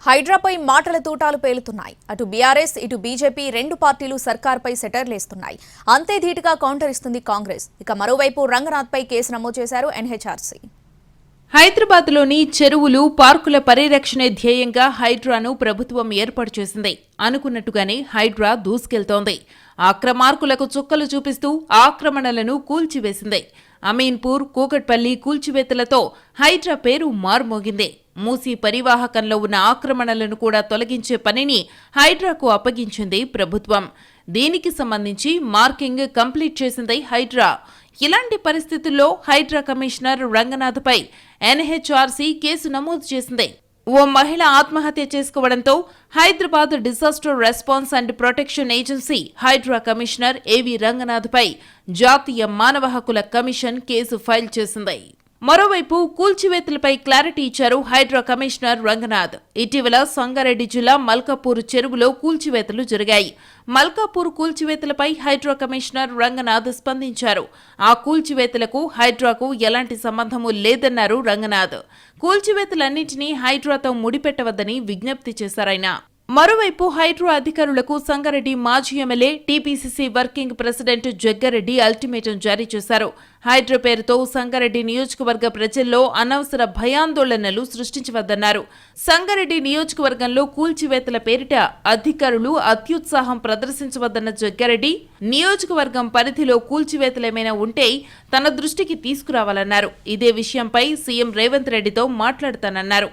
హైడ్రాపై మాటల తూటాలు పేలుతున్నాయి. అటు బీఆర్ఎస్ ఇటు బీజేపీ రెండు పార్టీలు సర్కార్పై సెటర్లేస్తున్నాయి. అంతే ధీటుగా కౌంటర్ ఇస్తుంది కాంగ్రెస్. ఇక మరోవైపు రంగనాథ్పై కేసు నమోదు చేశారు ఎన్హెచ్ఆర్సీ. హైదరాబాద్లోని చెరువులు, పార్కుల పరిరక్షణే ధ్యేయంగా హైడ్రాను ప్రభుత్వం ఏర్పాటు చేసింది. అనుకున్నట్టుగానే హైడ్రా దూసుకెళ్తోంది. అక్రమార్కులకు చుక్కలు చూపిస్తూ ఆక్రమణలను కూల్చివేసింది. అమీన్పూర్, కూకట్పల్లి కూల్చివేతలతో హైడ్రా పేరు మారుమోగింది. మూసీ పరివాహకంలో ఉన్న ఆక్రమణలను కూడా తొలగించే పనిని హైడ్రాకు అప్పగించింది ప్రభుత్వం. దీనికి సంబంధించి మార్కింగ్ కంప్లీట్ చేసింది హైడ్రా. ఇలాంటి పరిస్థితుల్లో హైడ్రా కమిషనర్ రంగనాథ్పై ఎన్హెచ్ఆర్సీ కేసు నమోదు చేసింది. ఓ మహిళ ఆత్మహత్య చేసుకోవడంతో Hyderabad disaster response and protection agency Hydraa commissioner A V రంగనాథ్పై జాతీయ మానవ హక్కుల కమిషన్ కేసు ఫైల్ చేసింది. మరోవైపు కూల్చివేతలపై క్లారిటీ ఇచ్చారు హైడ్రా కమిషనర్ రంగనాథ్. ఇటీవల సంగారెడ్డి జిల్లా మల్కాపూర్ చెరువులో కూల్చివేతలు జరిగాయి. మల్కాపూర్ కూల్చివేతలపై హైడ్రా కమిషనర్ రంగనాథ్ స్పందించారు. ఆ కూల్చివేతలకు హైడ్రాకు ఎలాంటి సంబంధమూ లేదన్నారు రంగనాథ్. కూల్చివేతలన్నింటినీ హైడ్రాతో ముడిపెట్టవద్దని విజ్ఞప్తి చేశారాయన. మరోవైపు హైడ్రా అధికారులకు సంగారెడ్డి మాజీ MLA, TPCC working president Jaggareddy ultimatum జారీ చేశారు. హైడ్రా పేరుతో సంగారెడ్డి నియోజకవర్గ ప్రజల్లో అనవసర భయాందోళనలు సృష్టించవద్దన్నారు. సంగారెడ్డి నియోజకవర్గంలో కూల్చివేతల పేరిట అధికారులు అత్యుత్సాహం ప్రదర్శించవద్దన్న జగ్గారెడ్డి, నియోజకవర్గం పరిధిలో కూల్చివేతలేమైనా ఉంటే తన దృష్టికి తీసుకురావాలన్నారు. ఇదే విషయంపై సీఎం రేవంత్ రెడ్డితో మాట్లాడతానన్నారు.